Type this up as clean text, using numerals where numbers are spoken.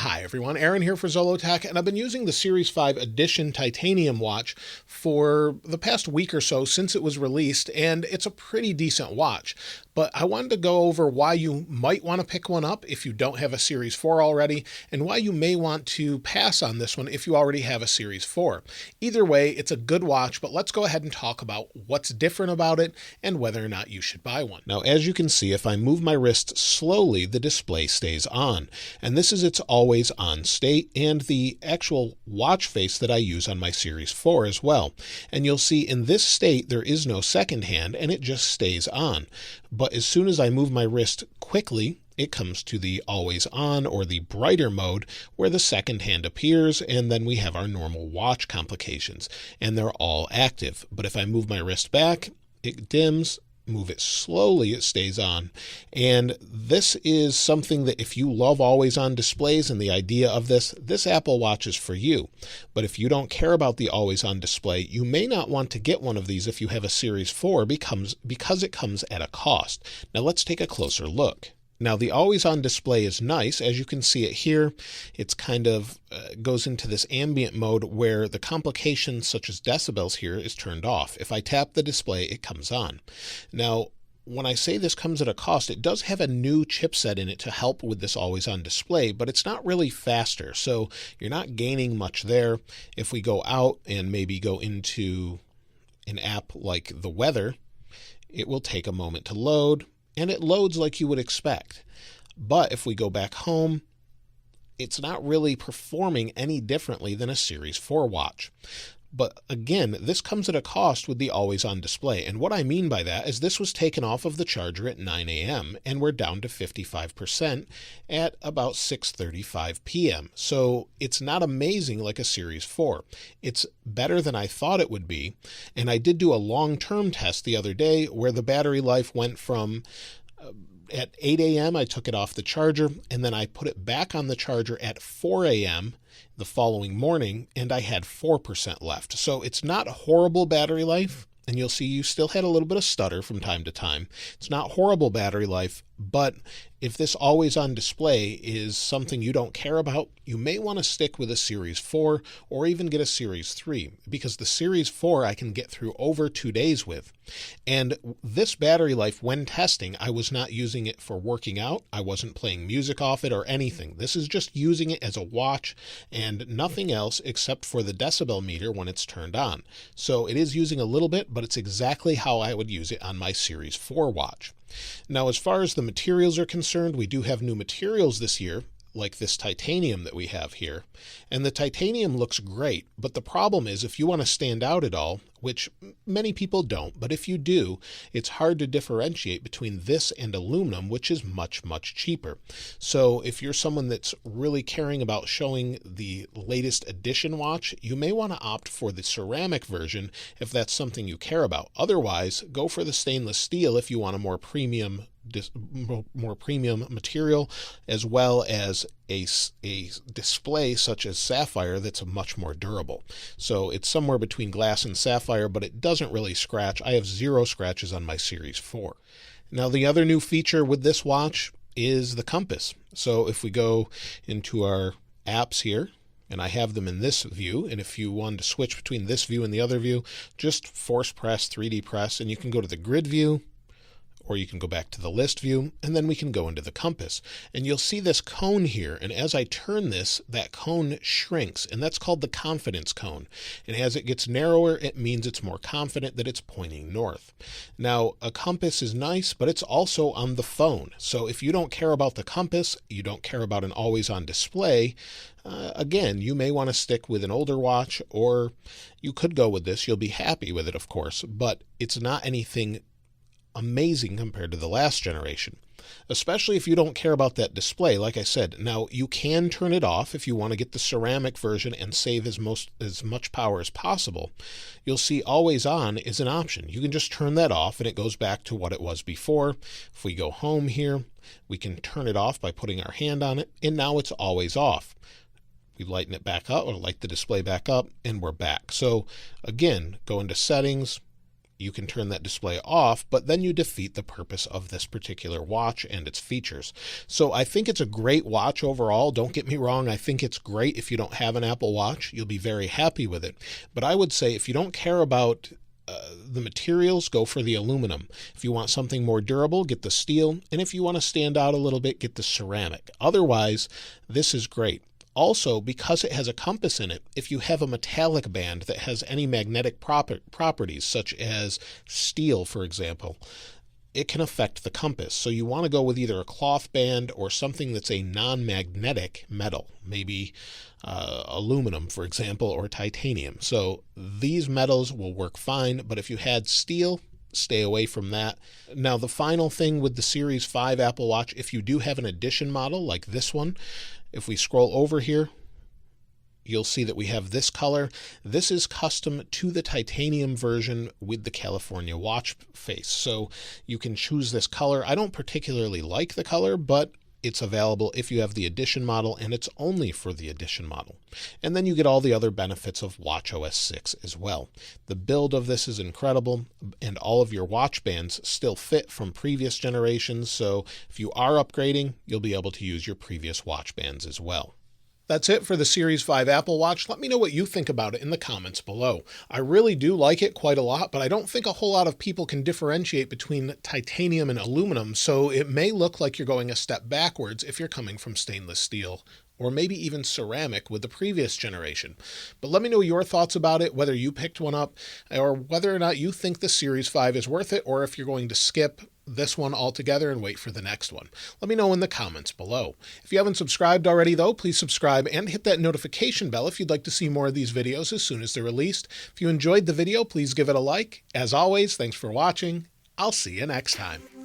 Hi everyone, Aaron here for Zollotech, and I've been using the Series 5 Edition Titanium watch for the past week or so since it was released, and it's a pretty decent watch. But I wanted to go over why you might want to pick one up if you don't have a Series 4 already, and why you may want to pass on this one if you already have a Series 4. Either way, it's a good watch, but let's go ahead and talk about what's different about it and whether or not you should buy one. Now, as you can see, if I move my wrist slowly, the display stays on. And this is its always on state and the actual watch face that I use on my Series 4 as well. And you'll see in this state, there is no second hand and it just stays on. But as soon as I move my wrist quickly, it comes to the always on or the brighter mode where the second hand appears, and then we have our normal watch complications and they're all active. But if I move my wrist back, it dims. Move it slowly, it stays on. And this is something that if you love always on displays and the idea of this Apple Watch is for you. But if you don't care about the always on display, you may not want to get one of these if you have a Series 4 because it comes at a cost. Now let's take a closer look. Now the always on display is nice. As you can see it here, it's kind of goes into this ambient mode where the complications such as decibels here is turned off. If I tap the display, it comes on. Now, when I say this comes at a cost, it does have a new chipset in it to help with this always on display, but it's not really faster. So you're not gaining much there. If we go out and maybe go into an app like the weather, it will take a moment to load. And it loads like you would expect. But if we go back home, it's not really performing any differently than a Series 4 watch. But again, this comes at a cost with the always on display. And what I mean by that is this was taken off of the charger at 9 a.m. and we're down to 55% at about 6:35 p.m. So it's not amazing like a Series 4. It's better than I thought it would be. And I did do a long-term test the other day where the battery life went from at 8 a.m. I took it off the charger and then I put it back on the charger at 4 a.m. the following morning, and I had 4% left. So it's not a horrible battery life, and you'll see you still had a little bit of stutter from time to time. It's not horrible battery life, but if this always on display is something you don't care about, you may want to stick with a Series 4 or even get a Series 3, because the Series 4 I can get through over 2 days with. And this battery life, when testing, I was not using it for working out. I wasn't playing music off it or anything. This is just using it as a watch and nothing else except for the decibel meter when it's turned on. So it is using a little bit, but it's exactly how I would use it on my Series 4 watch. Now, as far as the materials are concerned, we do have new materials this year, like this titanium that we have here. And the titanium looks great, but the problem is if you want to stand out at all, which many people don't, but if you do, it's hard to differentiate between this and aluminum, which is much, much cheaper. So if you're someone that's really caring about showing the latest edition watch, you may want to opt for the ceramic version if that's something you care about. Otherwise, go for the stainless steel if you want a more premium material, as well as a display such as sapphire that's much more durable. So it's somewhere between glass and sapphire, but it doesn't really scratch. I have 0 scratches on my Series 4. Now, the other new feature with this watch is the compass. So if we go into our apps here, and I have them in this view, and if you wanted to switch between this view and the other view, just force press, 3D press, and you can go to the grid view, or you can go back to the list view, and then we can go into the compass. And you'll see this cone here, and as I turn this, that cone shrinks, and that's called the confidence cone. And as it gets narrower, it means it's more confident that it's pointing north. Now, a compass is nice, but it's also on the phone. So if you don't care about the compass, you don't care about an always-on display, again, you may want to stick with an older watch, or you could go with this. You'll be happy with it, of course, but it's not anything amazing compared to the last generation, especially if you don't care about that display. Like I said, now you can turn it off if you want to get the ceramic version and save as much power as possible. You'll see always on is an option. You can just turn that off and it goes back to what it was before. If we go home here, we can turn it off by putting our hand on it, and now it's always off. We lighten it back up or light the display back up, and we're back. So again, go into settings, you can turn that display off, but then you defeat the purpose of this particular watch and its features. So I think it's a great watch overall. Don't get me wrong. I think it's great if you don't have an Apple Watch. You'll be very happy with it. But I would say if you don't care about the materials, go for the aluminum. If you want something more durable, get the steel. And if you want to stand out a little bit, get the ceramic. Otherwise, this is great. Also, because it has a compass in it, if you have a metallic band that has any magnetic properties, such as steel, for example, it can affect the compass. So you want to go with either a cloth band or something that's a non-magnetic metal, maybe aluminum, for example, or titanium. So these metals will work fine, but if you had steel, stay away from that. Now, the final thing with the Series 5 Apple Watch, if you do have an edition model like this one, if we scroll over here, you'll see that we have this color. This is custom to the titanium version with the California watch face. So you can choose this color. I don't particularly like the color, but it's available if you have the edition model, and it's only for the edition model. And then you get all the other benefits of watchOS 6 as well. The build of this is incredible, and all of your watch bands still fit from previous generations. So if you are upgrading, you'll be able to use your previous watch bands as well. That's it for the Series 5 Apple Watch. Let me know what you think about it in the comments below. I really do like it quite a lot, but I don't think a whole lot of people can differentiate between titanium and aluminum, so it may look like you're going a step backwards if you're coming from stainless steel, or maybe even ceramic with the previous generation. But let me know your thoughts about it, whether you picked one up, or whether or not you think the Series 5 is worth it, or if you're going to skip this one altogether and wait for the next one. Let me know in the comments below. If you haven't subscribed already, though, please subscribe and hit that notification bell if you'd like to see more of these videos as soon as they're released. If you enjoyed the video, please give it a like. As always, thanks for watching. I'll see you next time.